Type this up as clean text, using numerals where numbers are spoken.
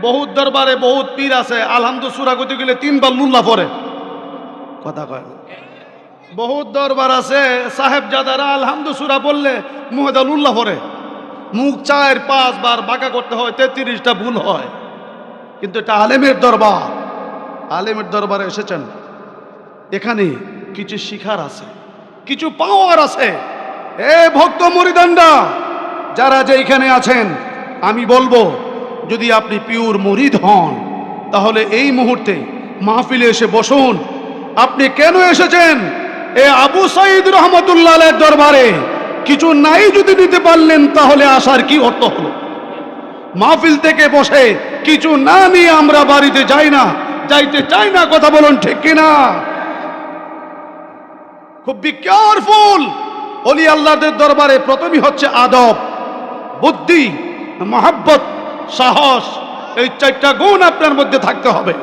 বহুত দরবারে বহুত পীর আছে, আলহামদু সূরা কইতে গেলে 3 বার লুল্লাহ পড়ে, কথা কয় না। বহুত দরবার আছে সাহেবজাদারা আলহামদু সূরা বললে মুহে দা লুল্লাহ পড়ে, মুখ 4-5 বার বাঁকা করতে হয়, 33টা ভুল হয়। কিন্তু এটা আলেমের দরবার, আলেমের দরবারে এসেছেন, এখানে কিছু শিখার আছে, কিছু পাওয়ার আছে। এ ভক্ত মুরিদানরা যারা যে এখানে আছেন, আমি বলবো যদি আপনি পিওর মুরিদ হন তাহলে এই মুহূর্তে মাহফিলে এসে বসুন। আপনি কেন এসেছেন? এ আবু সাঈদ রহমতুল্লাহ আলাইহির দরবারে কিছু নাই যদি দিতে পারলেন তাহলে আসার কি অর্থ হলো? মাহফিল থেকে বসে কিছু না নিয়ে আমরা বাড়িতে যাই না, যাইতে চাই না, কথা বলুন ঠিক কিনা? খুব বি কেয়ারফুল। ওলি আল্লাহদের দরবারে প্রথমেই হচ্ছে আদব, বুদ্ধি, মহব্বত, সাহস, এই 4টা গুণ আপনার মধ্যে থাকতে হবে।